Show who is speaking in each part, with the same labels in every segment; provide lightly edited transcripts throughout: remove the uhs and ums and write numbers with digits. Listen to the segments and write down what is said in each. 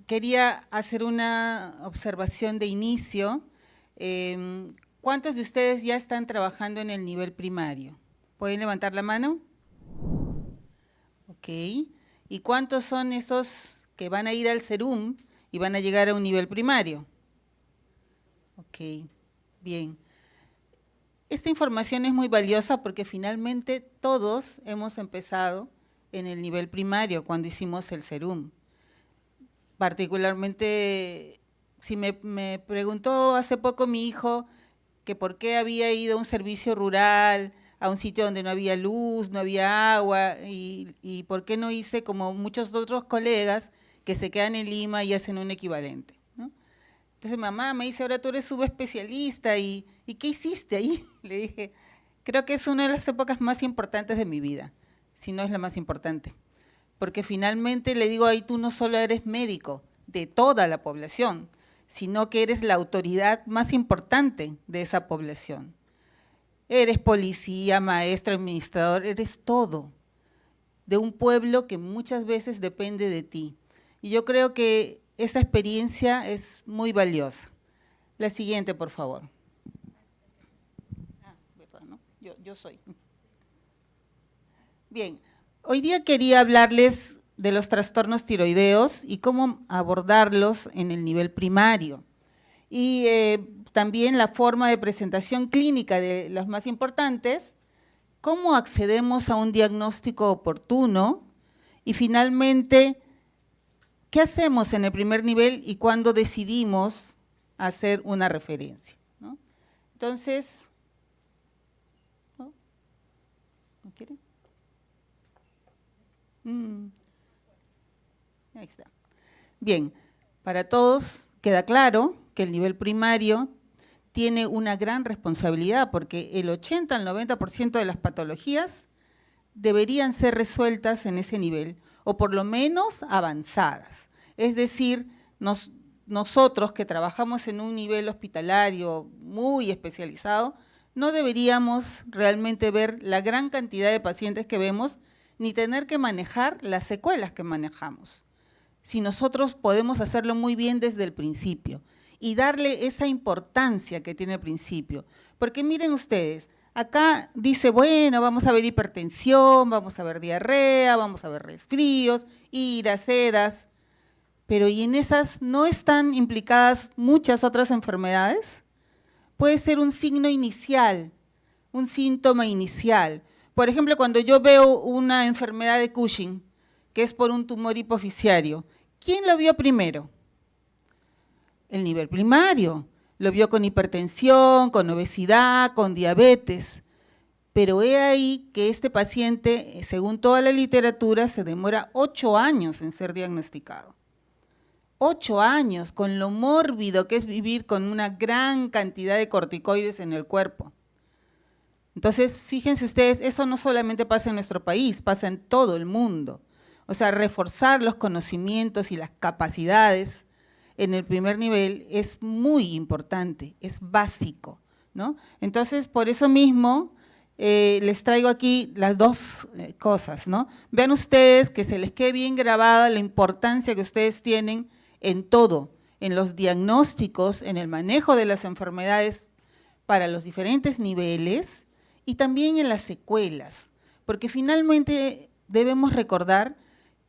Speaker 1: quería hacer una observación de inicio. ¿Cuántos de ustedes ya están trabajando en el nivel primario? ¿Pueden levantar la mano? Ok. ¿Y cuántos son esos que van a ir al Serum y van a llegar a un nivel primario? Ok, bien. Esta información es muy valiosa porque finalmente todos hemos empezado en el nivel primario cuando hicimos el Serum. Particularmente, si me preguntó hace poco mi hijo que por qué había ido a un servicio rural, a un sitio donde no había luz, no había agua, y por qué no hice como muchos otros colegas que se quedan en Lima y hacen un equivalente, ¿no? Entonces mamá me dice, ahora tú eres subespecialista, ¿y qué hiciste ahí? Le dije, creo que es una de las épocas más importantes de mi vida, si no es la más importante. Porque finalmente le digo, ahí tú no solo eres médico de toda la población, sino que eres la autoridad más importante de esa población. Eres policía, maestro, administrador, eres todo de un pueblo que muchas veces depende de ti. Y yo creo que esa experiencia es muy valiosa. La siguiente, por favor. Verdad, ¿no? Yo soy. Bien, hoy día quería hablarles de los trastornos tiroideos y cómo abordarlos en el nivel primario. Y también la forma de presentación clínica de las más importantes, cómo accedemos a un diagnóstico oportuno y finalmente, ¿qué hacemos en el primer nivel y cuándo decidimos hacer una referencia, ¿no? Entonces, ¿no? ¿No quieren? Ahí está. Bien, para todos queda claro que el nivel primario tiene una gran responsabilidad porque el 80 al 90% de las patologías deberían ser resueltas en ese nivel o por lo menos avanzadas. Es decir, nosotros que trabajamos en un nivel hospitalario muy especializado, no deberíamos realmente ver la gran cantidad de pacientes que vemos ni tener que manejar las secuelas que manejamos. Si nosotros podemos hacerlo muy bien desde el principio y darle esa importancia que tiene el principio. Porque miren ustedes, acá dice, bueno, vamos a ver hipertensión, vamos a ver diarrea, vamos a ver resfríos, iras, sedas, pero ¿y en esas no están implicadas muchas otras enfermedades? Puede ser un signo inicial, un síntoma inicial. Por ejemplo, cuando yo veo una enfermedad de Cushing, que es por un tumor hipoficiario, ¿quién lo vio primero? El nivel primario. Lo vio con hipertensión, con obesidad, con diabetes. Pero he ahí que este paciente, según toda la literatura, se demora 8 años en ser diagnosticado. 8 años, con lo mórbido que es vivir con una gran cantidad de corticoides en el cuerpo. Entonces, fíjense ustedes, eso no solamente pasa en nuestro país, pasa en todo el mundo. O sea, reforzar los conocimientos y las capacidades en el primer nivel es muy importante, es básico, ¿no? Entonces, por eso mismo, les traigo aquí las dos cosas, ¿no? Vean ustedes que se les quede bien grabada la importancia que ustedes tienen en todo, en los diagnósticos, en el manejo de las enfermedades para los diferentes niveles y también en las secuelas, porque finalmente debemos recordar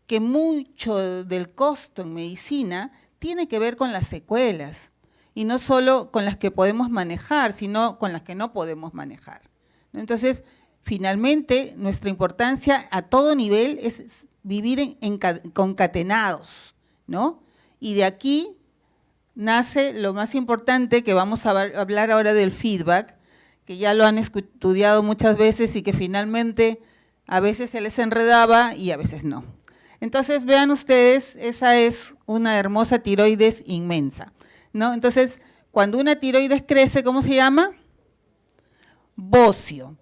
Speaker 1: que mucho del costo en medicina tiene que ver con las secuelas, y no solo con las que podemos manejar, sino con las que no podemos manejar. Entonces, finalmente, nuestra importancia a todo nivel es vivir concatenados, ¿no? Y de aquí nace lo más importante, que vamos a hablar ahora del feedback, que ya lo han estudiado muchas veces y que finalmente a veces se les enredaba y a veces no. Entonces, vean ustedes, esa es una hermosa tiroides inmensa, ¿no? Entonces, cuando una tiroides crece, ¿cómo se llama? Bocio,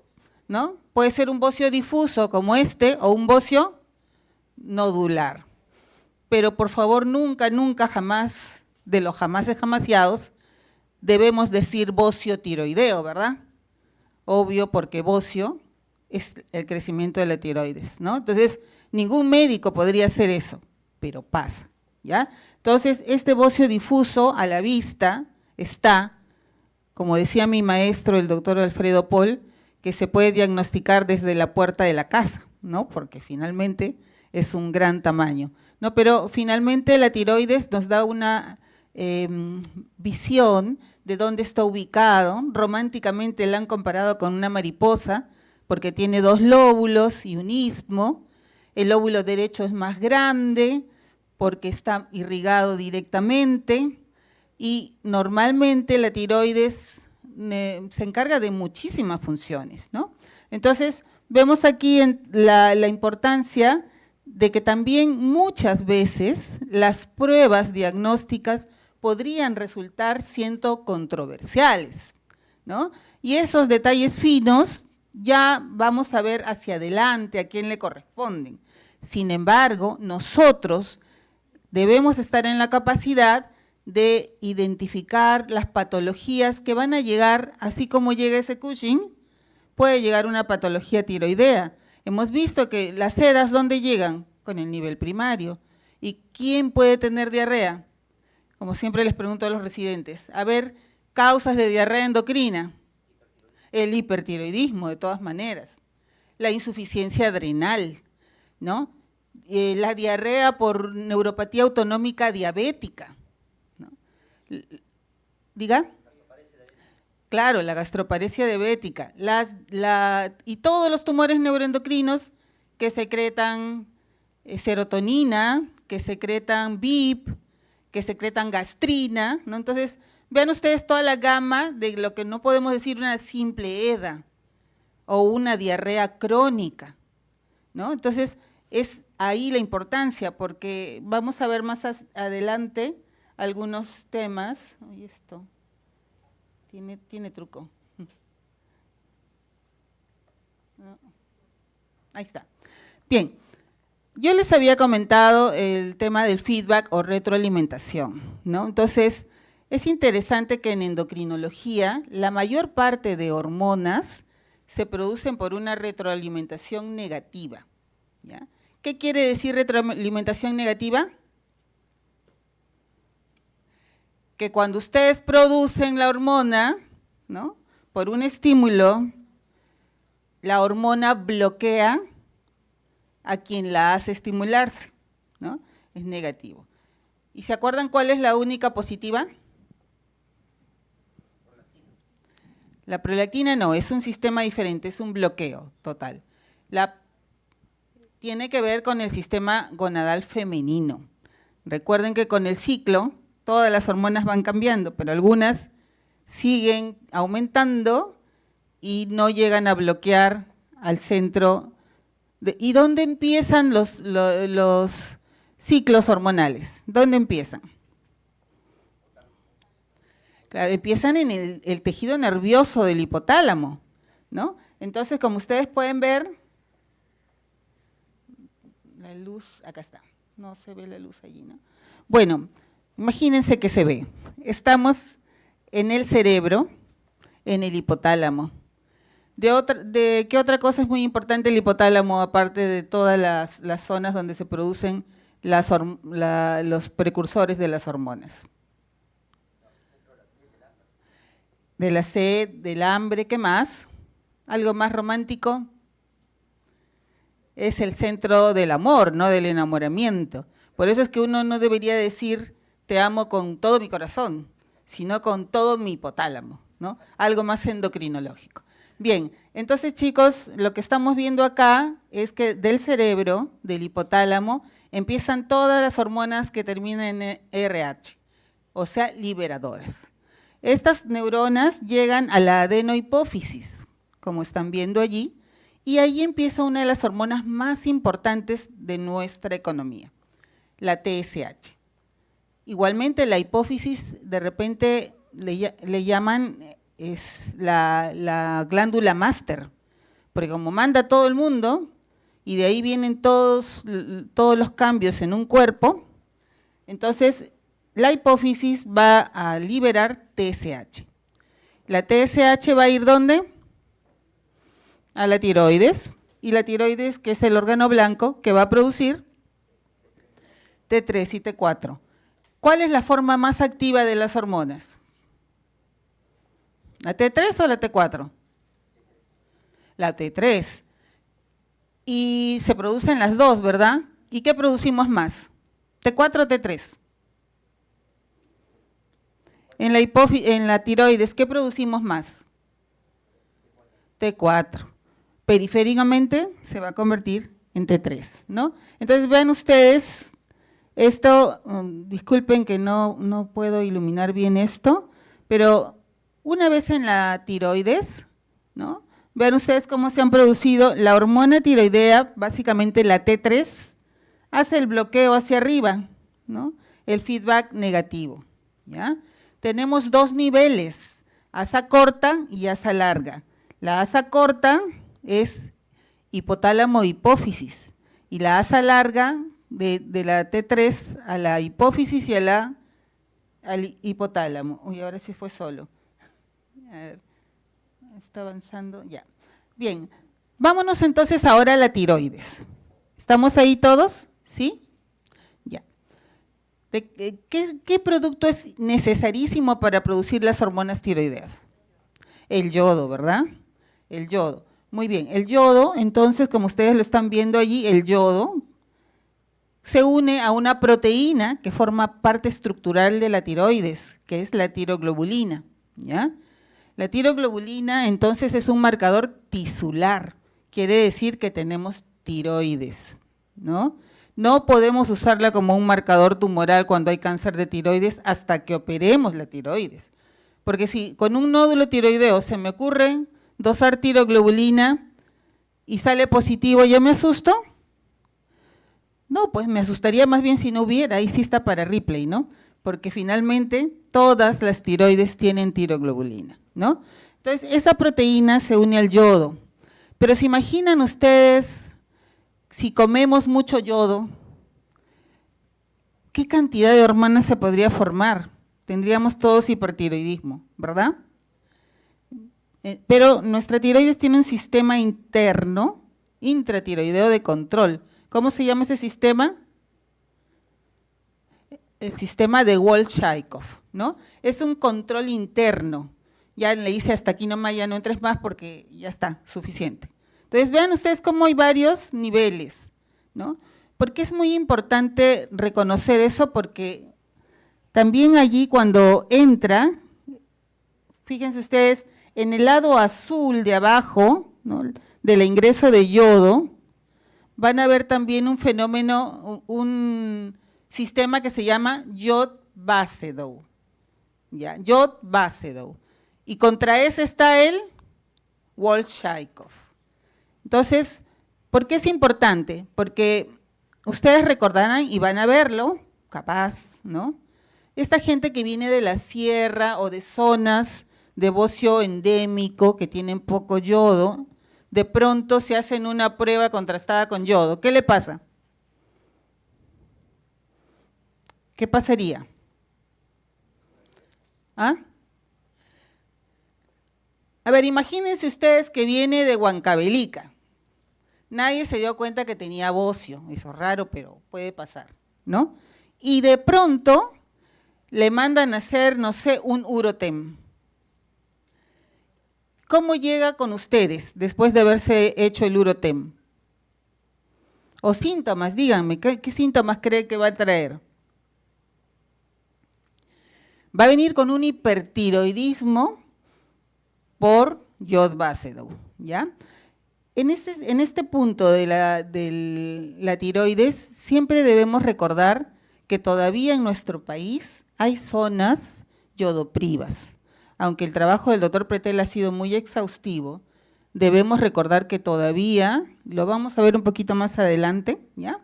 Speaker 1: ¿no? Puede ser un bocio difuso como este o un bocio nodular. Pero por favor, nunca, nunca, jamás, de los jamases jamasiados, debemos decir bocio tiroideo, ¿verdad? Obvio, porque bocio es el crecimiento de la tiroides, ¿no? Entonces, ningún médico podría hacer eso, pero pasa, ¿ya? Entonces, este bocio difuso a la vista está, como decía mi maestro, el doctor Alfredo Pol, que se puede diagnosticar desde la puerta de la casa, ¿no? Porque finalmente es un gran tamaño, ¿no? Pero finalmente la tiroides nos da una visión de dónde está ubicado. Románticamente la han comparado con una mariposa, porque tiene 2 lóbulos y un istmo. El lóbulo derecho es más grande, porque está irrigado directamente, y normalmente la tiroides se encarga de muchísimas funciones, ¿no? Entonces, vemos aquí la importancia de que también muchas veces las pruebas diagnósticas podrían resultar siendo controversiales, ¿no? Y esos detalles finos ya vamos a ver hacia adelante a quién le corresponden. Sin embargo, nosotros debemos estar en la capacidad de identificar las patologías que van a llegar, así como llega ese Cushing, puede llegar una patología tiroidea. Hemos visto que las sedas, ¿dónde llegan? Con el nivel primario. ¿Y quién puede tener diarrea? Como siempre les pregunto a los residentes, a ver, causas de diarrea endocrina. El hipertiroidismo, de todas maneras. La insuficiencia adrenal, ¿no? La diarrea por neuropatía autonómica diabética, ¿no? ¿Diga? Claro, la gastroparesia diabética. Y todos los tumores neuroendocrinos que secretan serotonina, que secretan VIP, que secretan gastrina, ¿no? Entonces, vean ustedes toda la gama de lo que no podemos decir una simple EDA o una diarrea crónica, ¿no? Entonces, es ahí la importancia, porque vamos a ver más adelante algunos temas. Oye, esto tiene truco. No. Ahí está. Bien, yo les había comentado el tema del feedback o retroalimentación, ¿no? Entonces, es interesante que en endocrinología la mayor parte de hormonas se producen por una retroalimentación negativa, ¿ya? ¿Qué quiere decir retroalimentación negativa? Que cuando ustedes producen la hormona, ¿no?, por un estímulo, la hormona bloquea a quien la hace estimularse, ¿no? Es negativo. ¿Y se acuerdan cuál es la única positiva? La prolactina no, es un sistema diferente, es un bloqueo total. Tiene que ver con el sistema gonadal femenino. Recuerden que con el ciclo todas las hormonas van cambiando, pero algunas siguen aumentando y no llegan a bloquear al centro. ¿Y dónde empiezan los ciclos hormonales? ¿Dónde empiezan? Claro, empiezan en el tejido nervioso del hipotálamo, ¿no? Entonces, como ustedes pueden ver, la luz, acá está, no se ve la luz allí, ¿no? Bueno, imagínense que se ve. Estamos en el cerebro, en el hipotálamo. ¿De qué otra cosa es muy importante el hipotálamo, aparte de todas las zonas donde se producen los precursores de las hormonas? De la sed, del hambre, ¿qué más? ¿Algo más romántico? Es el centro del amor, no del enamoramiento. Por eso es que uno no debería decir te amo con todo mi corazón, sino con todo mi hipotálamo, ¿no? Algo más endocrinológico. Bien, entonces chicos, lo que estamos viendo acá es que del cerebro, del hipotálamo, empiezan todas las hormonas que terminan en RH, o sea, liberadoras. Estas neuronas llegan a la adenohipófisis, como están viendo allí, y ahí empieza una de las hormonas más importantes de nuestra economía, la TSH. Igualmente la hipófisis de repente le llaman es la glándula máster, porque como manda a todo el mundo y de ahí vienen todos los cambios en un cuerpo, entonces la hipófisis va a liberar TSH. La TSH va a ir ¿dónde? A la tiroides, y la tiroides, que es el órgano blanco que va a producir T3 y T4. ¿Cuál es la forma más activa de las hormonas? ¿La T3 o la T4? La T3. Y se producen las dos, ¿verdad? ¿Y qué producimos más? ¿T4 o T3? En la tiroides, ¿qué producimos más? T4. Periféricamente se va a convertir en T3, ¿no? Entonces vean ustedes, esto, disculpen que no puedo iluminar bien esto, pero una vez en la tiroides, ¿no? Vean ustedes cómo se han producido la hormona tiroidea, básicamente la T3, hace el bloqueo hacia arriba, ¿no? El feedback negativo, ¿ya? Tenemos dos niveles, asa corta y asa larga. La asa corta es hipotálamo hipófisis y la asa larga de la T3 a la hipófisis y al hipotálamo. Uy, ahora sí fue solo. A ver, está avanzando, ya. Bien, vámonos entonces ahora a la tiroides. ¿Estamos ahí todos? ¿Sí? Ya. ¿Qué producto es necesarísimo para producir las hormonas tiroideas? El yodo, ¿verdad? El yodo. Muy bien, el yodo, entonces, como ustedes lo están viendo allí, el yodo se une a una proteína que forma parte estructural de la tiroides, que es la tiroglobulina, ¿ya? La tiroglobulina, entonces, es un marcador tisular, quiere decir que tenemos tiroides, ¿no? No podemos usarla como un marcador tumoral cuando hay cáncer de tiroides hasta que operemos la tiroides, porque si con un nódulo tiroideo se me ocurre dosar tiroglobulina y sale positivo, ¿yo me asusto? No, pues me asustaría más bien si no hubiera, ahí sí está para replay, ¿no? Porque finalmente todas las tiroides tienen tiroglobulina, ¿no? Entonces, esa proteína se une al yodo, pero ¿se imaginan ustedes si comemos mucho yodo, qué cantidad de hormonas se podría formar? Tendríamos todos hipertiroidismo, ¿verdad? Pero nuestra tiroides tiene un sistema interno, intratiroideo de control. ¿Cómo se llama ese sistema? El sistema de Walsh-Chaikov, ¿no? Es un control interno. Ya le hice hasta aquí nomás, ya no entres más porque ya está, suficiente. Entonces vean ustedes cómo hay varios niveles, ¿no? Porque es muy importante reconocer eso porque también allí cuando entra, fíjense ustedes, en el lado azul de abajo, ¿no?, del ingreso de yodo, van a ver también un fenómeno, un sistema que se llama Jod-Basedow, ¿ya? Jod-Basedow. Y contra ese está el Walsh-Chaikov. Entonces, ¿por qué es importante? Porque ustedes recordarán y van a verlo, capaz, ¿no? Esta gente que viene de la sierra o de zonas de bocio endémico que tienen poco yodo, de pronto se hacen una prueba contrastada con yodo. ¿Qué le pasa? ¿Qué pasaría? ¿Ah? A ver, imagínense ustedes que viene de Huancavelica. Nadie se dio cuenta que tenía bocio, eso es raro, pero puede pasar, ¿no? Y de pronto le mandan a hacer, no sé, un urotem. ¿Cómo llega con ustedes después de haberse hecho el urotem? O síntomas, díganme, ¿qué síntomas cree que va a traer? Va a venir con un hipertiroidismo por Jod-Basedow, ¿ya? En este punto de la tiroides, siempre debemos recordar que todavía en nuestro país hay zonas yodoprivas. Aunque el trabajo del doctor Pretel ha sido muy exhaustivo, debemos recordar que todavía, lo vamos a ver un poquito más adelante, ¿ya?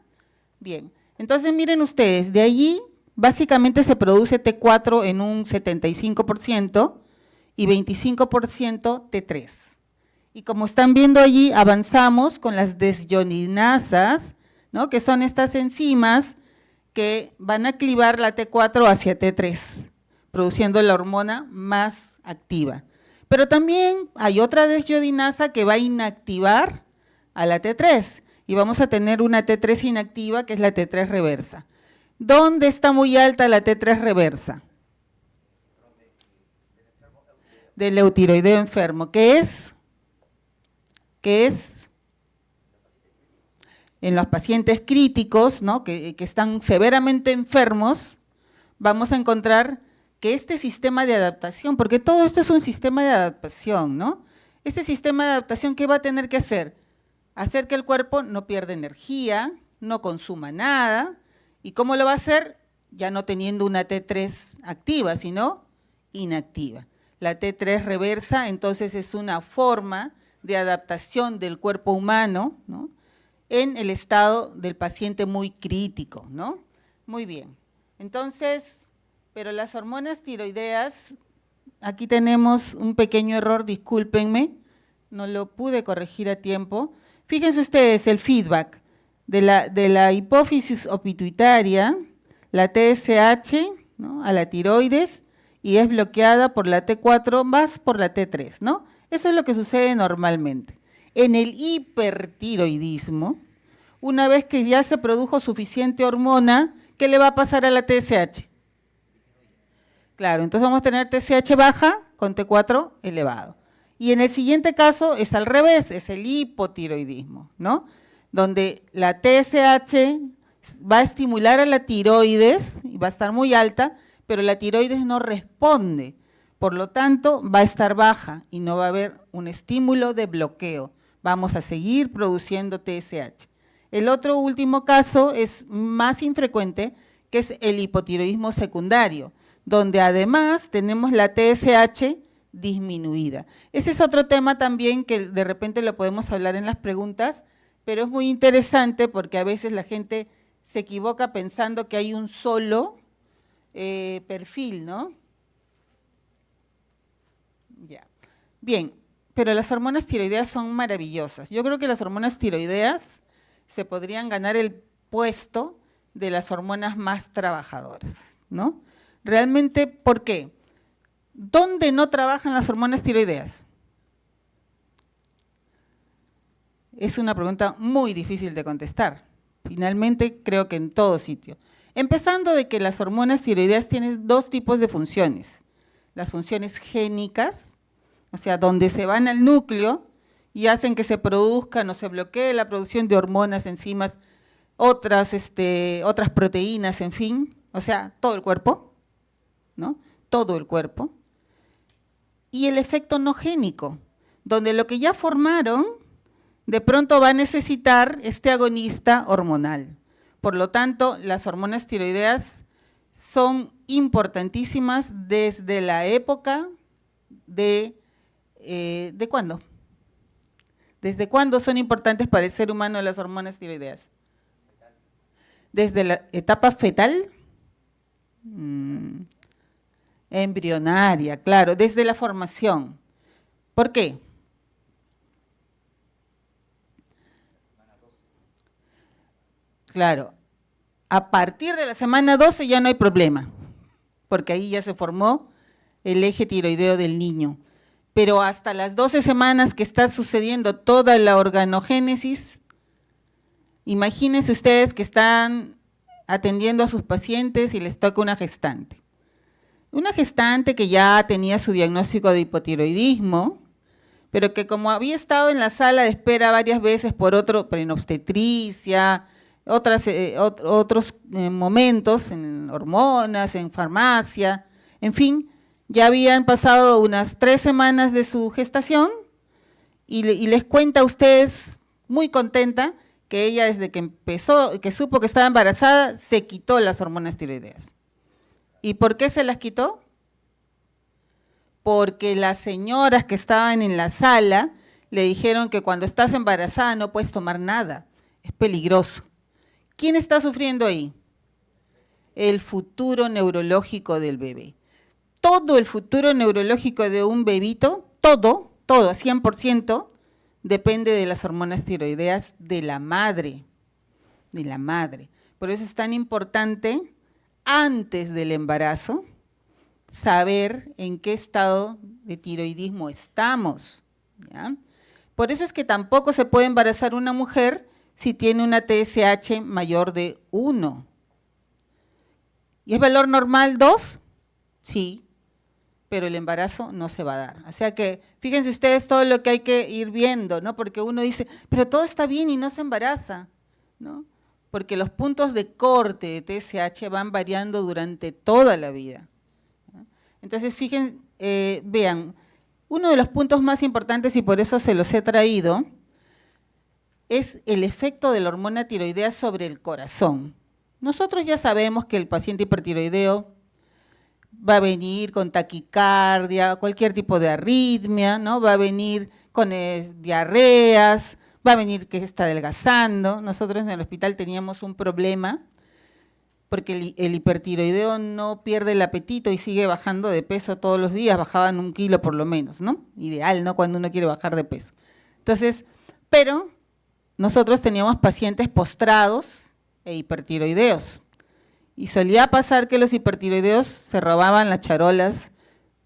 Speaker 1: Bien, entonces miren ustedes, de allí básicamente se produce T4 en un 75% y 25% T3. Y como están viendo allí, avanzamos con las desiodinasas, ¿no?, que son estas enzimas que van a clivar la T4 hacia T3, produciendo la hormona más activa. Pero también hay otra desiodinasa que va a inactivar a la T3 y vamos a tener una T3 inactiva que es la T3 reversa. ¿Dónde está muy alta la T3 reversa? Del eutiroideo enfermo. ¿Qué es? ¿Qué es? En los pacientes críticos, ¿no? que están severamente enfermos, vamos a encontrar que este sistema de adaptación, porque todo esto es un sistema de adaptación, ¿no? Ese sistema de adaptación, ¿qué va a tener que hacer? Hacer que el cuerpo no pierda energía, no consuma nada. ¿Y cómo lo va a hacer? Ya no teniendo una T3 activa, sino inactiva. La T3 reversa, entonces, es una forma de adaptación del cuerpo humano, ¿no? En el estado del paciente muy crítico, ¿no? Muy bien. Entonces, pero las hormonas tiroideas, aquí tenemos un pequeño error, discúlpenme, no lo pude corregir a tiempo. Fíjense ustedes el feedback de la hipófisis o pituitaria, la TSH, ¿no? A la tiroides, y es bloqueada por la T4 más por la T3, ¿no? Eso es lo que sucede normalmente. En el hipertiroidismo, una vez que ya se produjo suficiente hormona, ¿qué le va a pasar a la TSH? Claro, entonces vamos a tener TSH baja con T4 elevado. Y en el siguiente caso es al revés, es el hipotiroidismo, ¿no? Donde la TSH va a estimular a la tiroides y va a estar muy alta, pero la tiroides no responde, por lo tanto va a estar baja y no va a haber un estímulo de bloqueo. Vamos a seguir produciendo TSH. El otro último caso es más infrecuente, que es el hipotiroidismo secundario, donde además tenemos la TSH disminuida. Ese es otro tema también que de repente lo podemos hablar en las preguntas, pero es muy interesante porque a veces la gente se equivoca pensando que hay un solo perfil, ¿no? Ya. Bien, pero las hormonas tiroideas son maravillosas. Yo creo que las hormonas tiroideas se podrían ganar el puesto de las hormonas más trabajadoras, ¿no? Realmente, ¿por qué? ¿Dónde no trabajan las hormonas tiroideas? Es una pregunta muy difícil de contestar. Finalmente, creo que en todo sitio. Empezando de que las hormonas tiroideas tienen dos tipos de funciones. Las funciones génicas, o sea, donde se van al núcleo y hacen que se produzcan o se bloquee la producción de hormonas, enzimas, otras proteínas, en fin, o sea, todo el cuerpo, ¿no? Todo el cuerpo. Y el efecto no génico, donde lo que ya formaron de pronto va a necesitar este agonista hormonal. Por lo tanto, las hormonas tiroideas son importantísimas desde la época ¿de cuándo? ¿Desde cuándo son importantes para el ser humano las hormonas tiroideas? ¿Desde la etapa fetal? Embrionaria, claro, desde la formación. ¿Por qué? Claro, a partir de la semana 12 ya no hay problema, porque ahí ya se formó el eje tiroideo del niño. Pero hasta las 12 semanas que está sucediendo toda la organogénesis, imagínense ustedes que están atendiendo a sus pacientes y les toca una gestante. Una gestante que ya tenía su diagnóstico de hipotiroidismo, pero que como había estado en la sala de espera varias veces por en obstetricia, otros momentos, en hormonas, en farmacia, en fin, ya habían pasado unas 3 semanas de su gestación y les cuenta a ustedes, muy contenta, que ella desde que empezó, que supo que estaba embarazada, se quitó las hormonas tiroideas. ¿Y por qué se las quitó? Porque las señoras que estaban en la sala le dijeron que cuando estás embarazada no puedes tomar nada, es peligroso. ¿Quién está sufriendo ahí? El futuro neurológico del bebé. Todo el futuro neurológico de un bebito, todo, 100%, depende de las hormonas tiroideas de la madre, Por eso es tan importante, antes del embarazo, saber en qué estado de tiroidismo estamos, ¿ya? Por eso es que tampoco se puede embarazar una mujer si tiene una TSH mayor de 1. ¿Y es valor normal 2? Sí, pero el embarazo no se va a dar. O sea que, fíjense ustedes todo lo que hay que ir viendo, ¿no? Porque uno dice, pero todo está bien y no se embaraza, ¿no? Porque los puntos de corte de TSH van variando durante toda la vida, ¿no? Entonces, fíjense, vean, uno de los puntos más importantes, y por eso se los he traído, es el efecto de la hormona tiroidea sobre el corazón. Nosotros ya sabemos que el paciente hipertiroideo va a venir con taquicardia, cualquier tipo de arritmia, ¿no? Va a venir con diarreas, va a venir que está adelgazando. Nosotros en el hospital teníamos un problema porque el hipertiroideo no pierde el apetito y sigue bajando de peso todos los días, bajaban 1 kilo por lo menos, ¿no? Ideal, ¿no? Cuando uno quiere bajar de peso. Entonces, pero nosotros teníamos pacientes postrados e hipertiroideos. Y solía pasar que los hipertiroideos se robaban las charolas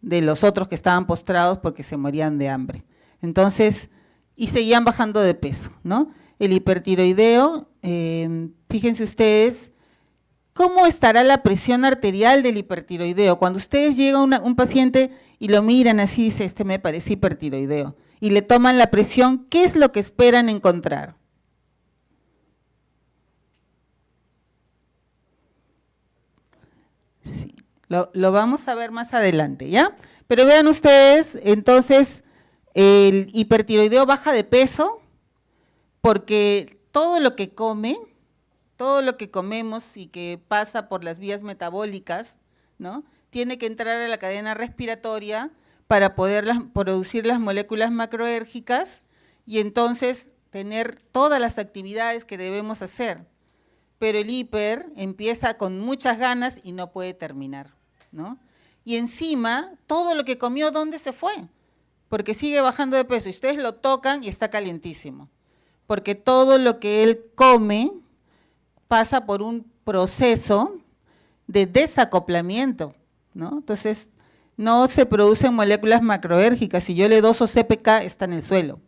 Speaker 1: de los otros que estaban postrados porque se morían de hambre. Entonces, y seguían bajando de peso, ¿no? El hipertiroideo, fíjense ustedes, ¿cómo estará la presión arterial del hipertiroideo? Cuando ustedes llegan a un paciente y lo miran así, dice, este me parece hipertiroideo, y le toman la presión, ¿qué es lo que esperan encontrar? Sí, lo vamos a ver más adelante, ¿ya? Pero vean ustedes, entonces, el hipertiroideo baja de peso porque todo lo que come, todo lo que comemos y que pasa por las vías metabólicas, ¿no? Tiene que entrar a la cadena respiratoria para poder producir las moléculas macroérgicas y entonces tener todas las actividades que debemos hacer. Pero el hiper empieza con muchas ganas y no puede terminar, ¿no? Y encima, todo lo que comió, ¿dónde se fue? Porque sigue bajando de peso y ustedes lo tocan y está calientísimo. Porque todo lo que él come pasa por un proceso de desacoplamiento, ¿no? Entonces, no se producen moléculas macroérgicas. Si yo le doso CPK, está en el suelo,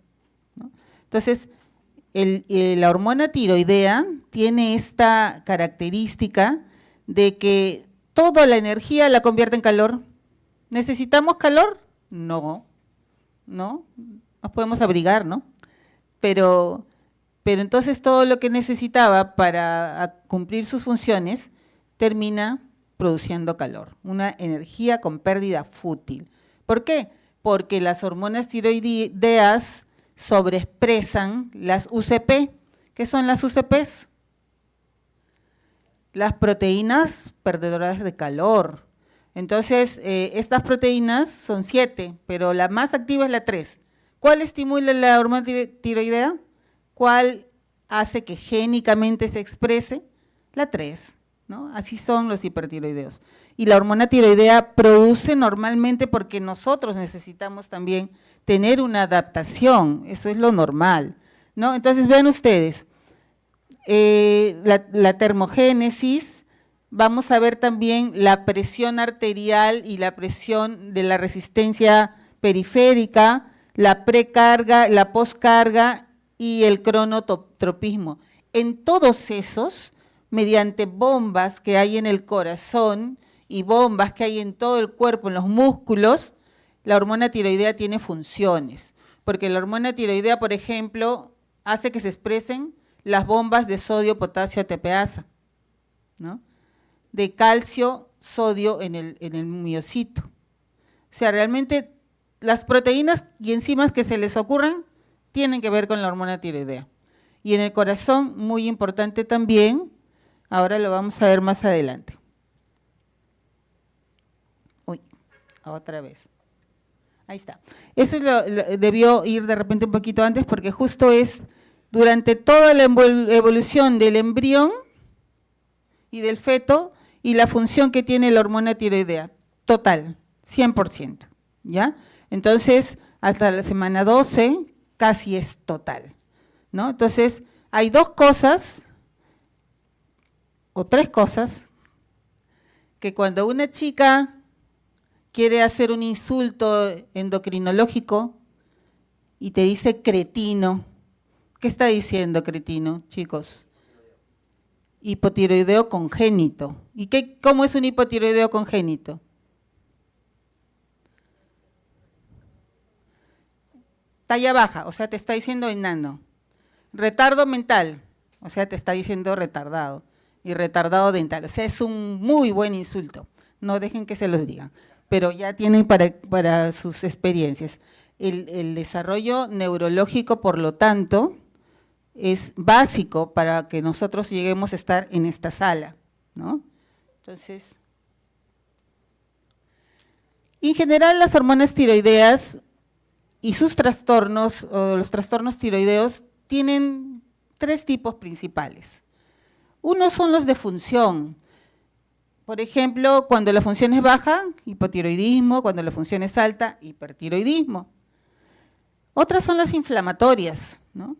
Speaker 1: ¿no? Entonces, la hormona tiroidea tiene esta característica de que toda la energía la convierte en calor. ¿Necesitamos calor? No, nos podemos abrigar, ¿no? Pero entonces todo lo que necesitaba para cumplir sus funciones termina produciendo calor, una energía con pérdida fútil. ¿Por qué? Porque las hormonas tiroideas sobreexpresan las UCP. ¿Qué son las UCPs? Las proteínas perdedoras de calor. Entonces, estas proteínas son 7, pero la más activa es la 3. ¿Cuál estimula la hormona tiroidea? ¿Cuál hace que génicamente se exprese? La 3, ¿no? Así son los hipertiroideos. Y la hormona tiroidea produce normalmente porque nosotros necesitamos también tener una adaptación, eso es lo normal, ¿no? Entonces, vean ustedes, la termogénesis, vamos a ver también la presión arterial y la presión de la resistencia periférica, la precarga, la poscarga y el cronotropismo. En todos esos, mediante bombas que hay en el corazón y bombas que hay en todo el cuerpo, en los músculos, la hormona tiroidea tiene funciones, porque la hormona tiroidea, por ejemplo, hace que se expresen las bombas de sodio, potasio, ATPasa, ¿no? De calcio, sodio en el miocito. O sea, realmente las proteínas y enzimas que se les ocurran tienen que ver con la hormona tiroidea. Y en el corazón, muy importante también, ahora lo vamos a ver más adelante. Uy, otra vez. Ahí está. Eso debió ir de repente un poquito antes porque justo es durante toda la evolución del embrión y del feto y la función que tiene la hormona tiroidea, total, 100%, ¿ya? Entonces, hasta la semana 12 casi es total, ¿no? Entonces, hay 2 cosas o 3 cosas que cuando una chica quiere hacer un insulto endocrinológico y te dice cretino, ¿qué está diciendo cretino, chicos? hipotiroideo congénito. ¿Y cómo es un hipotiroideo congénito? Talla baja, o sea, te está diciendo enano. Retardo mental, o sea, te está diciendo retardado. Y retardado dental, o sea, es un muy buen insulto. No dejen que se los digan, pero ya tienen para sus experiencias. El desarrollo neurológico, por lo tanto, es básico para que nosotros lleguemos a estar en esta sala, ¿no? Entonces, en general las hormonas tiroideas y sus trastornos, o los trastornos tiroideos, tienen 3 tipos principales. Uno son los de función. Por ejemplo, cuando la función es baja, hipotiroidismo; cuando la función es alta, hipertiroidismo. Otras son las inflamatorias, ¿no?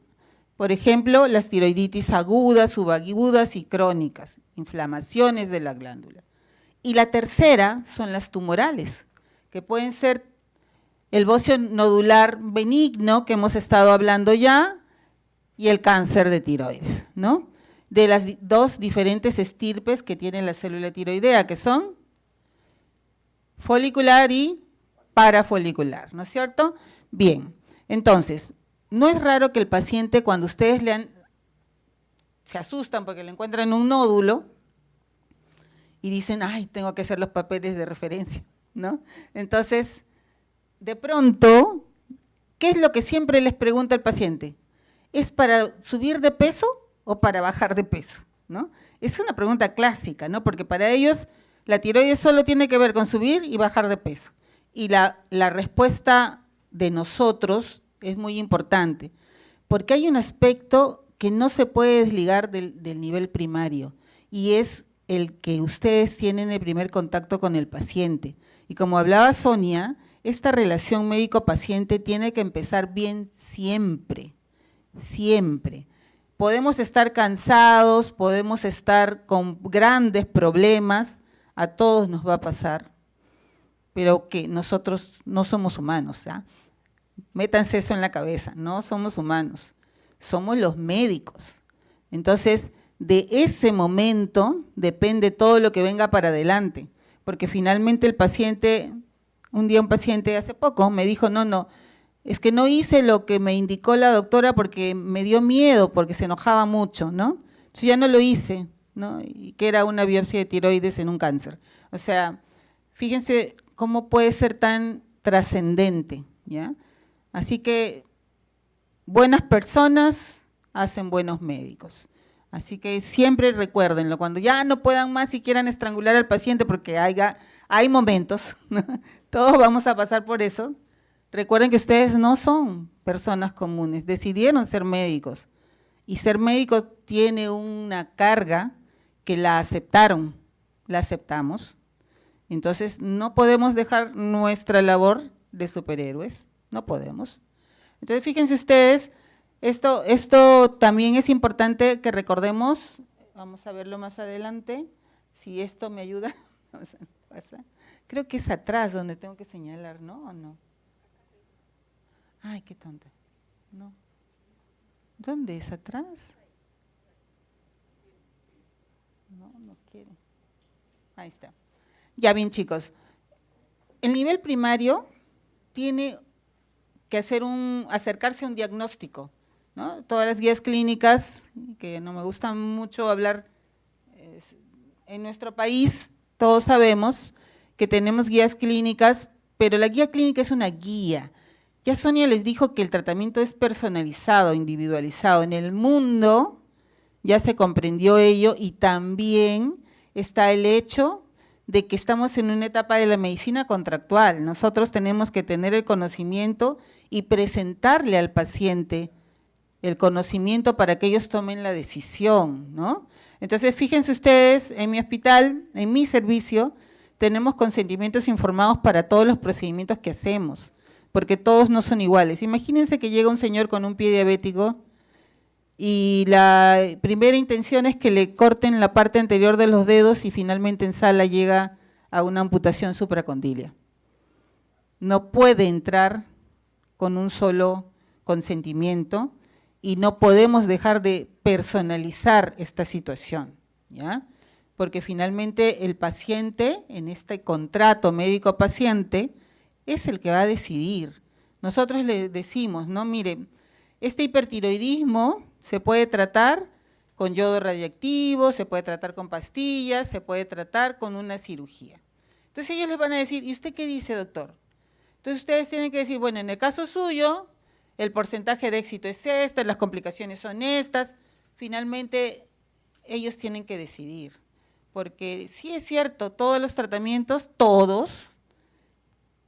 Speaker 1: Por ejemplo, las tiroiditis agudas, subagudas y crónicas, inflamaciones de la glándula. Y la tercera son las tumorales, que pueden ser el bocio nodular benigno, que hemos estado hablando ya, y el cáncer de tiroides, ¿no? De las 2 diferentes estirpes que tiene la célula tiroidea, que son folicular y parafolicular, ¿no es cierto? Bien, entonces, no es raro que el paciente, cuando ustedes se asustan porque le encuentran un nódulo y dicen, ay, tengo que hacer los papeles de referencia, ¿no? Entonces, de pronto, ¿qué es lo que siempre les pregunta el paciente? ¿Es para subir de peso o para bajar de peso? ¿No? Es una pregunta clásica, ¿no? Porque para ellos la tiroides solo tiene que ver con subir y bajar de peso. Y la respuesta de nosotros es muy importante, porque hay un aspecto que no se puede desligar del nivel primario, y es el que ustedes tienen el primer contacto con el paciente. Y como hablaba Sonia, esta relación médico-paciente tiene que empezar bien siempre, siempre. Podemos estar cansados, podemos estar con grandes problemas, a todos nos va a pasar, pero que nosotros no somos humanos, ¿ya? Métanse eso en la cabeza, no somos humanos, somos los médicos. Entonces, de ese momento depende todo lo que venga para adelante, porque finalmente el paciente, un día un paciente hace poco me dijo, no, es que no hice lo que me indicó la doctora porque me dio miedo, porque se enojaba mucho, ¿no? Entonces ya no lo hice, ¿no? Y que era una biopsia de tiroides en un cáncer. O sea, fíjense cómo puede ser tan trascendente, ¿ya? Así que buenas personas hacen buenos médicos. Así que siempre recuérdenlo, cuando ya no puedan más y quieran estrangular al paciente, porque hay momentos, ¿no? Todos vamos a pasar por eso. Recuerden que ustedes no son personas comunes, decidieron ser médicos. Y ser médico tiene una carga que la aceptaron, la aceptamos. Entonces no podemos dejar nuestra labor de superhéroes, no podemos. Entonces fíjense ustedes, esto también es importante que recordemos, vamos a verlo más adelante, si esto me ayuda. Creo que es atrás donde tengo que señalar, ¿no? ¿O no? Ay, qué tonta. No. ¿Dónde es atrás? No quiere. Ahí está. Ya bien, chicos. El nivel primario tiene que acercarse a un diagnóstico, ¿no? Todas las guías clínicas, que no me gusta mucho hablar, en nuestro país todos sabemos que tenemos guías clínicas, pero la guía clínica es una guía. Ya Sonia les dijo que el tratamiento es personalizado, individualizado. En el mundo ya se comprendió ello, y también está el hecho de que estamos en una etapa de la medicina contractual. Nosotros tenemos que tener el conocimiento y presentarle al paciente el conocimiento para que ellos tomen la decisión, ¿no? Entonces, fíjense ustedes, en mi hospital, en mi servicio, tenemos consentimientos informados para todos los procedimientos que hacemos, porque todos no son iguales. Imagínense que llega un señor con un pie diabético y la primera intención es que le corten la parte anterior de los dedos y finalmente en sala llega a una amputación supracondilia. No puede entrar con un solo consentimiento y no podemos dejar de personalizar esta situación, ¿ya? Porque finalmente el paciente, en este contrato médico-paciente, es el que va a decidir. Nosotros le decimos, ¿no? Mire, este hipertiroidismo se puede tratar con yodo radiactivo, se puede tratar con pastillas, se puede tratar con una cirugía. Entonces ellos les van a decir, ¿y usted qué dice, doctor? Entonces ustedes tienen que decir, bueno, en el caso suyo, el porcentaje de éxito es este, las complicaciones son estas. Finalmente, ellos tienen que decidir. Porque sí es cierto, todos los tratamientos, todos,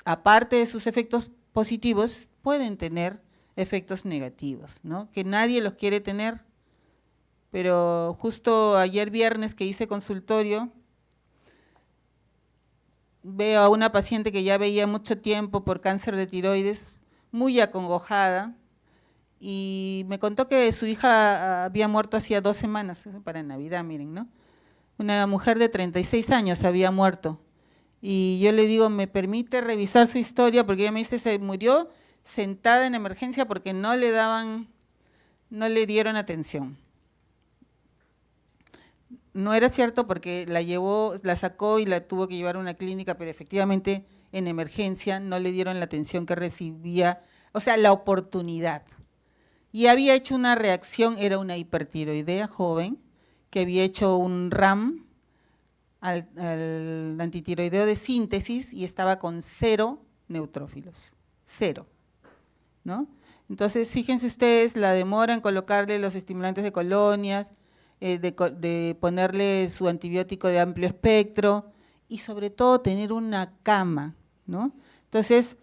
Speaker 1: aparte de sus efectos positivos, pueden tener efectos negativos, ¿no? Que nadie los quiere tener, pero justo ayer viernes que hice consultorio, veo a una paciente que ya veía mucho tiempo por cáncer de tiroides, muy acongojada, y me contó que su hija había muerto hacía 2 semanas, para Navidad, miren, ¿no? Una mujer de 36 años había muerto, y yo le digo, ¿me permite revisar su historia? Porque ella me dice, se murió sentada en emergencia porque no le dieron atención. No era cierto porque la sacó y la tuvo que llevar a una clínica, pero efectivamente en emergencia no le dieron la atención que recibía, o sea, la oportunidad. Y había hecho una reacción, era una hipertiroidea joven, que había hecho un RAM al antitiroideo de síntesis y estaba con 0 neutrófilos, 0, ¿no? Entonces, fíjense ustedes la demora en colocarle los estimulantes de colonias, de ponerle su antibiótico de amplio espectro y sobre todo tener una cama, ¿no? Entonces,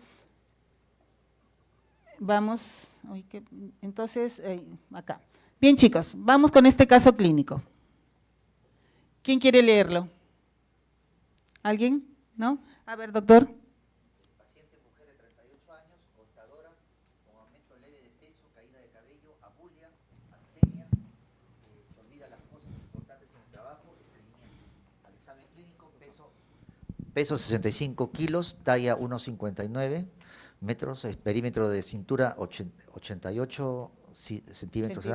Speaker 1: vamos, entonces, acá. Bien chicos, vamos con este caso clínico. ¿Quién quiere leerlo? ¿Alguien? ¿No? A ver, doctor.
Speaker 2: Paciente mujer de 38 años, contadora, con aumento leve de peso, caída de cabello, abulia, astenia, se olvida las cosas importantes en el trabajo, estreñimiento. Al examen clínico, peso 65 kilos, talla 1,59 metros, perímetro de cintura 88 centímetros.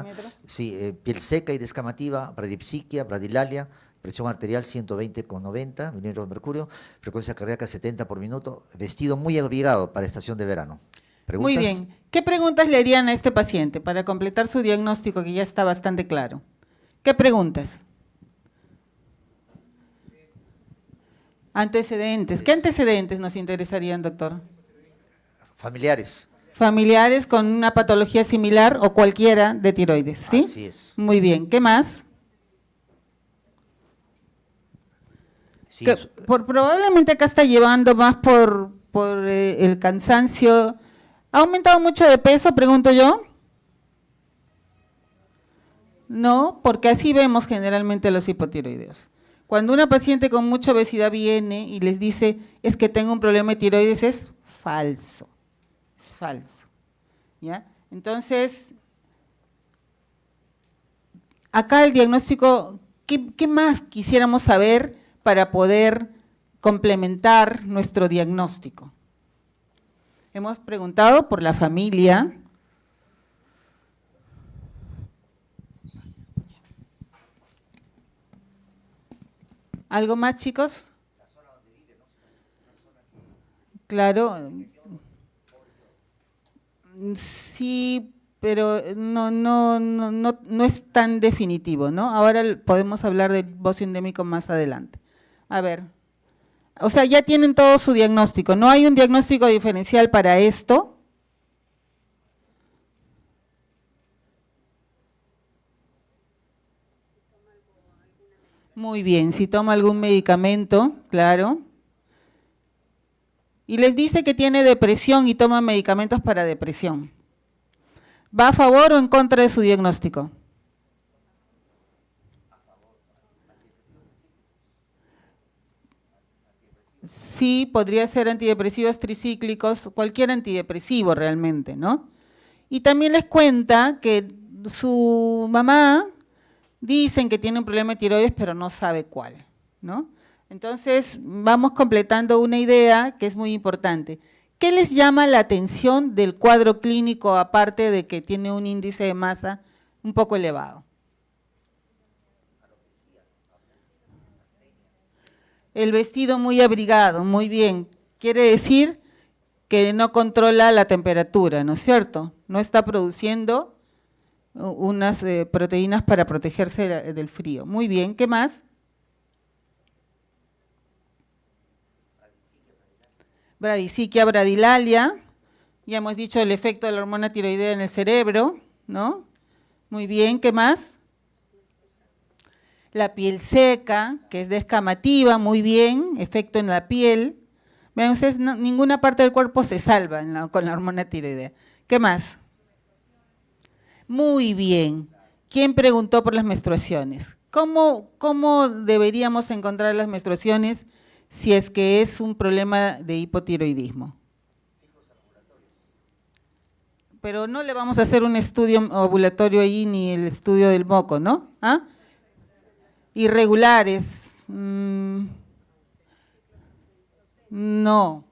Speaker 2: Sí, piel seca y descamativa, bradipsiquia, bradilalia, presión arterial 120,90 milímetros de mercurio, frecuencia cardíaca 70 por minuto, vestido muy abrigado para estación de verano.
Speaker 1: ¿Preguntas? Muy bien. ¿Qué preguntas le harían a este paciente para completar su diagnóstico que ya está bastante claro? ¿Qué preguntas? Antecedentes. ¿Qué antecedentes nos interesarían, doctor?
Speaker 2: Familiares.
Speaker 1: Familiares con una patología similar o cualquiera de tiroides, ¿sí?
Speaker 2: Así es.
Speaker 1: Muy bien. ¿Qué más?
Speaker 2: Sí,
Speaker 1: probablemente acá está llevando más por el cansancio. ¿Ha aumentado mucho de peso, pregunto yo? No, porque así vemos generalmente los hipotiroideos. Cuando una paciente con mucha obesidad viene y les dice, es que tengo un problema de tiroides, es falso. Es falso. ¿Ya? Entonces, acá el diagnóstico, ¿qué más quisiéramos saber para poder complementar nuestro diagnóstico? Hemos preguntado por la familia. ¿Algo más, chicos? Claro. Sí, pero no es tan definitivo, ¿no? Ahora podemos hablar del bocio endémico más adelante. A ver, o sea, ya tienen todo su diagnóstico, ¿no hay un diagnóstico diferencial para esto? Muy bien, si toma algún medicamento, claro. Y les dice que tiene depresión y toma medicamentos para depresión. ¿Va a favor o en contra de su diagnóstico? Sí, podría ser antidepresivos tricíclicos, cualquier antidepresivo realmente, ¿no? Y también les cuenta que su mamá dicen que tiene un problema de tiroides, pero no sabe cuál, ¿no? Entonces, vamos completando una idea que es muy importante. ¿Qué les llama la atención del cuadro clínico, aparte de que tiene un índice de masa un poco elevado? El vestido muy abrigado, muy bien. Quiere decir que no controla la temperatura, ¿no es cierto? No está produciendo unas proteínas para protegerse del frío. Muy bien, ¿qué más? Bradisiquia, bradilalia. Ya hemos dicho el efecto de la hormona tiroidea en el cerebro, ¿no? Muy bien, ¿qué más? La piel seca, que es descamativa, muy bien, efecto en la piel. Vean ustedes, ninguna parte del cuerpo se salva con la hormona tiroidea. ¿Qué más? Muy bien. ¿Quién preguntó por las menstruaciones? ¿Cómo deberíamos encontrar las menstruaciones si es que es un problema de hipotiroidismo? Pero no le vamos a hacer un estudio ovulatorio ahí ni el estudio del moco, ¿no? ¿Ah? Irregulares. No.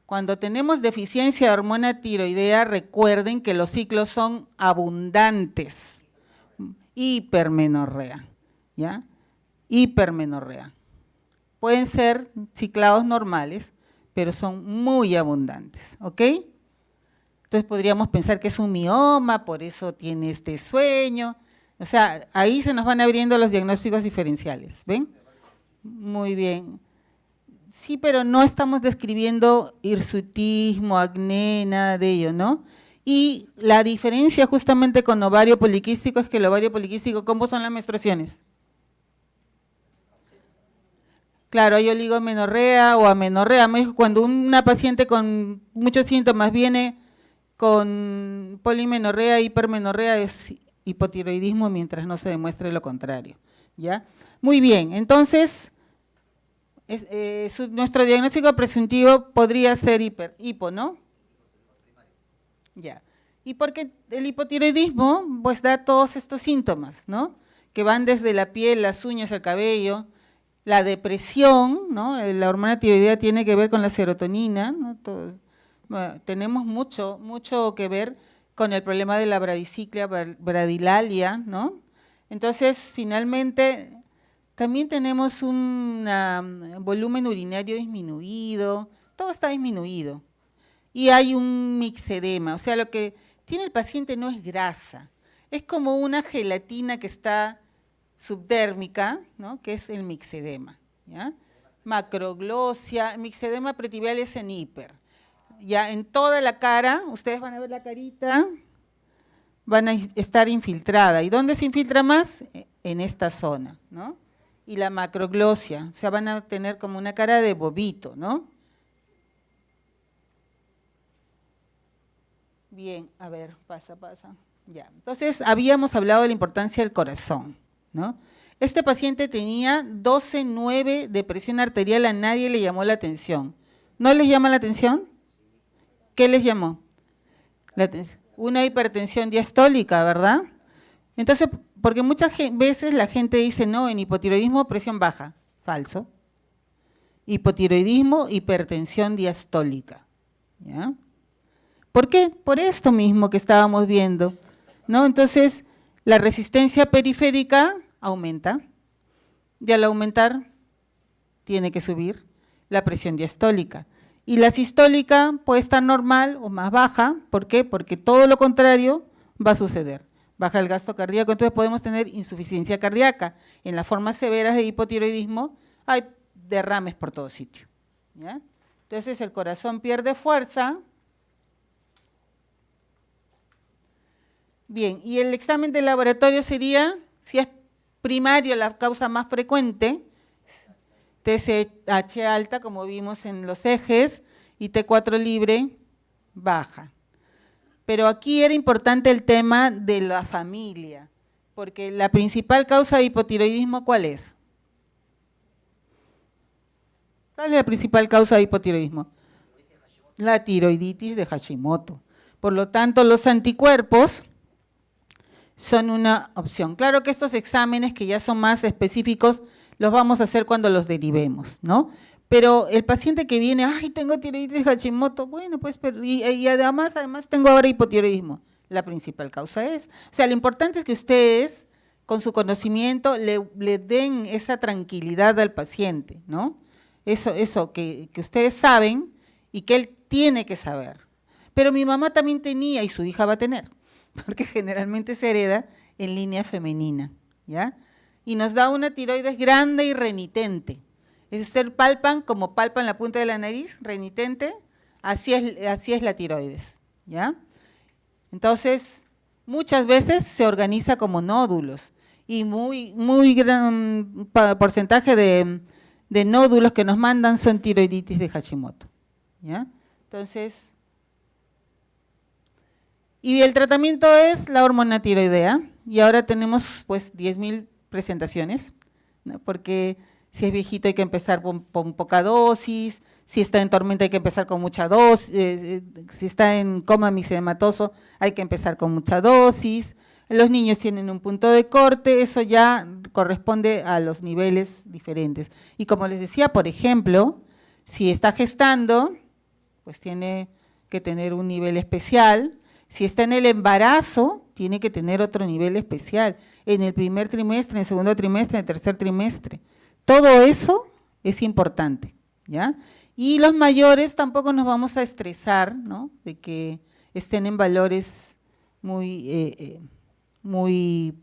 Speaker 1: Cuando tenemos deficiencia de hormona tiroidea, recuerden que los ciclos son abundantes. Hipermenorrea, ¿ya? Hipermenorrea. Pueden ser ciclados normales, pero son muy abundantes, ¿ok? Entonces podríamos pensar que es un mioma, por eso tiene este sueño. O sea, ahí se nos van abriendo los diagnósticos diferenciales, ¿ven? Muy bien. Sí, pero no estamos describiendo hirsutismo, acné, nada de ello, ¿no? Y la diferencia justamente con ovario poliquístico es que el ovario poliquístico, ¿cómo son las menstruaciones? Claro, hay oligomenorrea o amenorrea. Cuando una paciente con muchos síntomas viene con polimenorrea, hipermenorrea, es hipotiroidismo mientras no se demuestre lo contrario, ¿ya? Muy bien, entonces, nuestro diagnóstico presuntivo podría ser hipo, ¿no? Ya. ¿Y porque el hipotiroidismo pues da todos estos síntomas, ¿no? Que van desde la piel, las uñas, el cabello, la depresión, ¿no? La hormona tiroidea tiene que ver con la serotonina, ¿no? Bueno, tenemos mucho que ver con el problema de la bradiciclia, bradilalia, ¿no? Entonces, finalmente, también tenemos un volumen urinario disminuido, todo está disminuido. Y hay un mixedema, o sea, lo que tiene el paciente no es grasa, es como una gelatina que está subdérmica, ¿no? Que es el mixedema, ¿ya? Macroglosia, mixedema pretibial es en hiper. Ya en toda la cara, ustedes van a ver la carita, van a estar infiltrada. ¿Y dónde se infiltra más? En esta zona, ¿no? Y la macroglosia, o sea, van a tener como una cara de bobito, ¿no? Bien, a ver, pasa. Ya, entonces habíamos hablado de la importancia del corazón, ¿no? Este paciente tenía 12,9 de presión arterial, a nadie le llamó la atención. ¿No les llama la atención? ¿Qué les llamó? Una hipertensión diastólica, ¿verdad? Entonces, porque muchas veces la gente dice, no, en hipotiroidismo presión baja, falso. Hipotiroidismo, hipertensión diastólica, ¿ya? ¿Por qué? Por esto mismo que estábamos viendo, ¿no? Entonces, la resistencia periférica aumenta, y al aumentar tiene que subir la presión diastólica. Y la sistólica puede estar normal o más baja, ¿por qué? Porque todo lo contrario va a suceder. Baja el gasto cardíaco, entonces podemos tener insuficiencia cardíaca. En las formas severas de hipotiroidismo hay derrames por todo sitio, ¿ya? Entonces el corazón pierde fuerza. Bien, y el examen de laboratorio sería, si es primario la causa más frecuente, TSH alta, como vimos en los ejes, y T4 libre, baja. Pero aquí era importante el tema de la familia, porque la principal causa de hipotiroidismo, ¿cuál es? ¿Cuál es la principal causa de hipotiroidismo? La tiroiditis de Hashimoto. Por lo tanto, los anticuerpos son una opción. Claro que estos exámenes que ya son más específicos los vamos a hacer cuando los derivemos, ¿no? Pero el paciente que viene, ay, tengo tiroiditis de Hashimoto, bueno, pues, y además tengo ahora hipotiroidismo. La principal causa es, o sea, lo importante es que ustedes con su conocimiento, le den esa tranquilidad al paciente, ¿no? Eso que ustedes saben y que él tiene que saber. Pero mi mamá también tenía y su hija va a tener, porque generalmente se hereda en línea femenina, ¿ya? Y nos da una tiroides grande y renitente. Es decir, palpan como palpan la punta de la nariz, renitente, así es la tiroides, ¿ya? Entonces, muchas veces se organiza como nódulos y muy gran porcentaje de nódulos que nos mandan son tiroiditis de Hashimoto, ¿ya? Entonces, y el tratamiento es la hormona tiroidea y ahora tenemos pues 10.000 presentaciones, ¿no? Porque si es viejito hay que empezar con poca dosis, si está en tormenta hay que empezar con mucha dosis, si está en coma misedematoso hay que empezar con mucha dosis, los niños tienen un punto de corte, eso ya corresponde a los niveles diferentes. Y como les decía, por ejemplo, si está gestando, pues tiene que tener un nivel especial, si está en el embarazo, tiene que tener otro nivel especial, en el primer trimestre, en el segundo trimestre, en el tercer trimestre. Todo eso es importante, ¿ya? Y los mayores tampoco nos vamos a estresar, ¿no? De que estén en valores muy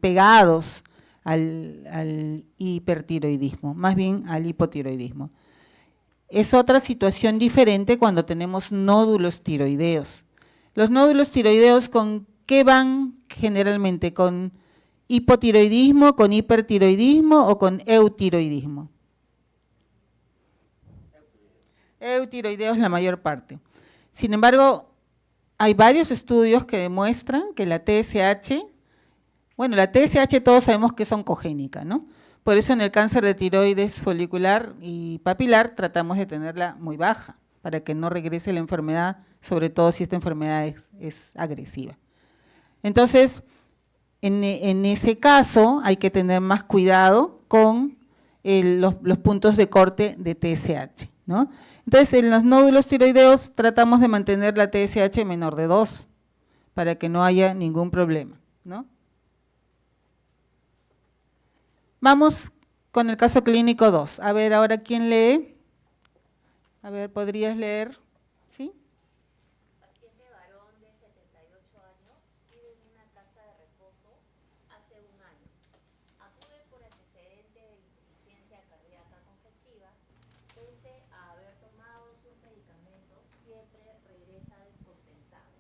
Speaker 1: pegados al hipertiroidismo, más bien al hipotiroidismo. Es otra situación diferente cuando tenemos nódulos tiroideos. Los nódulos tiroideos, ¿con qué van generalmente? ¿Con hipotiroidismo, con hipertiroidismo o con eutiroidismo? Eutiroideos la mayor parte. Sin embargo, hay varios estudios que demuestran que la TSH, bueno, la TSH todos sabemos que es oncogénica, ¿no? Por eso en el cáncer de tiroides folicular y papilar tratamos de tenerla muy baja, para que no regrese la enfermedad, sobre todo si esta enfermedad es agresiva. Entonces, en ese caso hay que tener más cuidado con los puntos de corte de TSH, ¿no? Entonces, en los nódulos tiroideos tratamos de mantener la TSH menor de 2 para que no haya ningún problema, ¿no? Vamos con el caso clínico 2. A ver, ahora, ¿quién lee? A ver, ¿podrías leer? ¿Sí?
Speaker 3: Paciente varón de 78 años, vive en una casa de reposo hace un año. Acude por antecedente de insuficiencia cardíaca congestiva. Pese a haber tomado sus medicamentos, siempre regresa descompensado.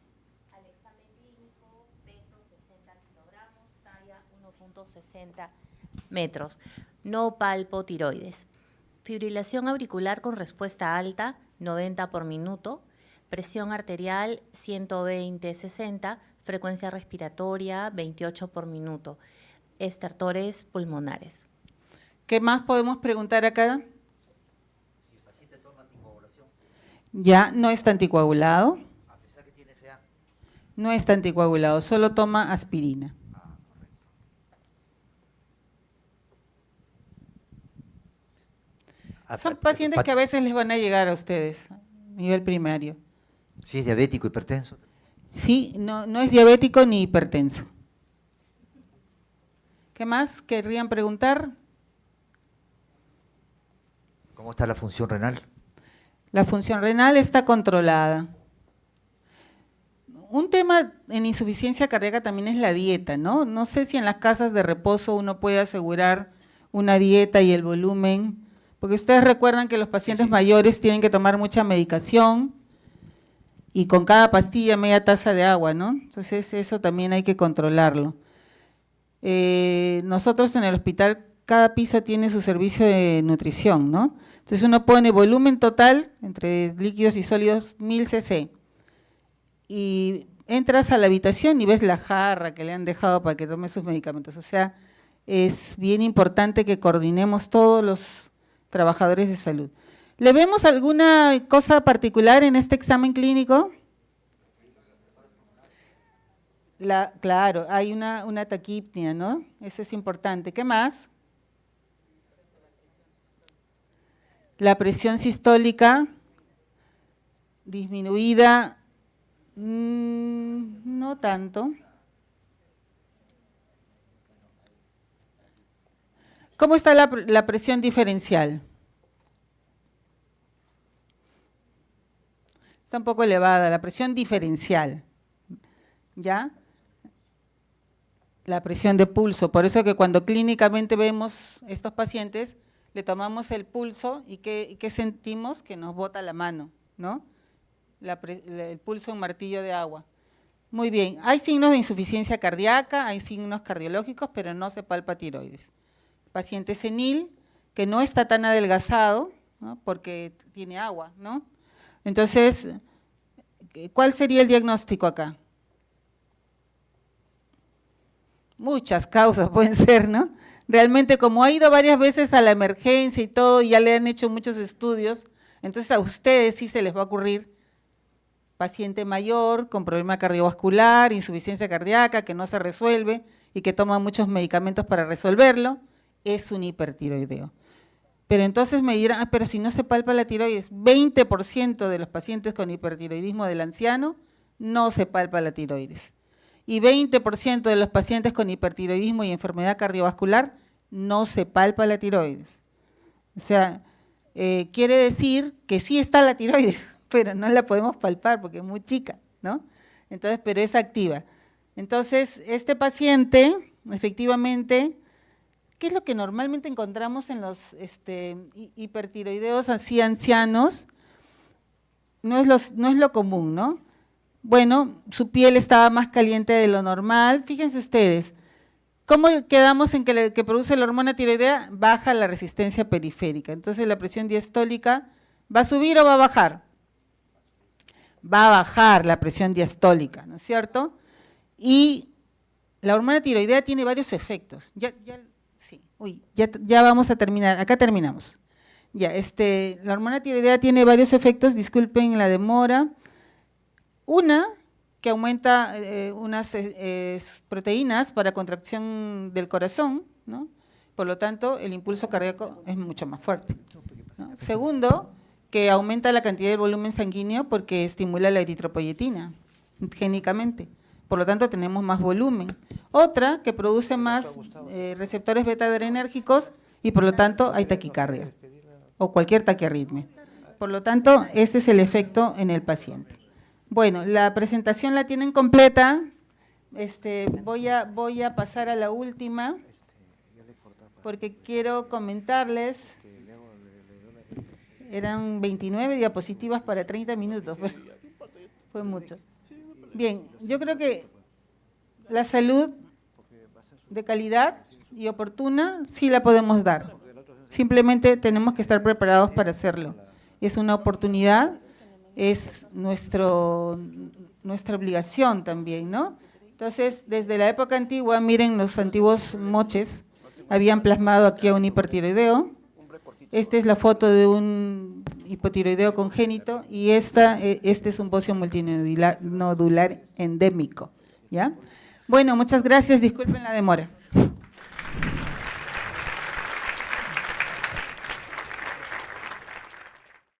Speaker 3: Al examen clínico, peso 60 kilogramos, talla 1.60 metros. No palpo tiroides. Fibrilación auricular con respuesta alta, 90 por minuto. Presión arterial, 120/60. Frecuencia respiratoria, 28 por minuto. Estertores pulmonares.
Speaker 1: ¿Qué más podemos preguntar acá?
Speaker 2: Si el paciente toma anticoagulación,
Speaker 1: Ya no está anticoagulado,
Speaker 2: a pesar que tiene FA,
Speaker 1: no está anticoagulado, solo toma aspirina. Son pacientes que a veces les van a llegar a ustedes, nivel primario.
Speaker 2: si es diabético, hipertenso,
Speaker 1: Sí, no es diabético ni hipertenso. ¿Qué más querrían preguntar?
Speaker 2: ¿cómo está la función renal?
Speaker 1: La función renal está controlada. Un tema en insuficiencia cardíaca también es la dieta, ¿no? No sé si en las casas de reposo uno puede asegurar una dieta y el volumen, porque ustedes recuerdan que los pacientes mayores tienen que tomar mucha medicación y con cada pastilla media taza de agua, ¿no? Entonces eso también hay que controlarlo. Nosotros en el hospital cada piso tiene su servicio de nutrición, ¿no? Entonces uno pone volumen total entre líquidos y sólidos 1000 cc y entras a la habitación y ves la jarra que le han dejado para que tome sus medicamentos. O sea, es bien importante que coordinemos todos los trabajadores de salud. ¿Le vemos alguna cosa particular en este examen clínico? Claro, hay una taquipnea, ¿no? Eso es importante. ¿Qué más? La presión sistólica disminuida, no tanto. ¿Cómo está la presión diferencial? Está un poco elevada, la presión diferencial, ¿ya? La presión de pulso, por eso que cuando clínicamente vemos estos pacientes, le tomamos el pulso y ¿qué sentimos? Que nos bota la mano, ¿no? El pulso en martillo de agua. Muy bien, hay signos de insuficiencia cardíaca, hay signos cardiológicos, pero no se palpa tiroides. Paciente senil, que no está tan adelgazado, ¿no? Porque tiene agua, ¿no? Entonces, ¿cuál sería el diagnóstico acá? Muchas causas pueden ser, ¿no? Realmente, como ha ido varias veces a la emergencia y todo, ya le han hecho muchos estudios, entonces a ustedes sí se les va a ocurrir paciente mayor con problema cardiovascular, insuficiencia cardíaca, que no se resuelve y que toma muchos medicamentos para resolverlo, es un hipertiroideo. Pero entonces me dirán, pero si no se palpa la tiroides, 20% de los pacientes con hipertiroidismo del anciano no se palpa la tiroides. Y 20% de los pacientes con hipertiroidismo y enfermedad cardiovascular no se palpa la tiroides. O sea, quiere decir que sí está la tiroides, pero no la podemos palpar porque es muy chica, ¿no? Entonces, pero es activa. Entonces, este paciente, efectivamente, ¿qué es lo que normalmente encontramos en los hipertiroideos así ancianos? No es lo común, ¿no? Bueno, su piel estaba más caliente de lo normal. Fíjense ustedes, ¿cómo quedamos en que produce la hormona tiroidea? Baja la resistencia periférica. Entonces, la presión diastólica, ¿va a subir o va a bajar? Va a bajar la presión diastólica, ¿no es cierto? Y la hormona tiroidea tiene varios efectos. Ya vamos a terminar, acá terminamos. Ya, la hormona tiroidea tiene varios efectos, disculpen la demora. Una, que aumenta unas proteínas para contracción del corazón, ¿no? Por lo tanto, el impulso cardíaco es mucho más fuerte, ¿no? Segundo, que aumenta la cantidad de volumen sanguíneo porque estimula la eritropoyetina génicamente. Por lo tanto, tenemos más volumen. Otra, que produce más receptores beta-adrenérgicos y por lo tanto hay taquicardia o cualquier taquiarritmia. Por lo tanto, este es el efecto en el paciente. Bueno, la presentación la tienen completa. Voy a pasar a la última porque quiero comentarles. Eran 29 diapositivas para 30 minutos, pero fue mucho. Bien, yo creo que la salud de calidad y oportuna sí la podemos dar. Simplemente tenemos que estar preparados para hacerlo. Es una oportunidad, es nuestra obligación también, ¿no? Entonces, desde la época antigua, miren, los antiguos moches habían plasmado aquí a un hipertiroideo. Esta es la foto de un hipotiroideo congénito y este es un bocio multinodular endémico, ¿ya? Bueno, muchas gracias, disculpen la demora.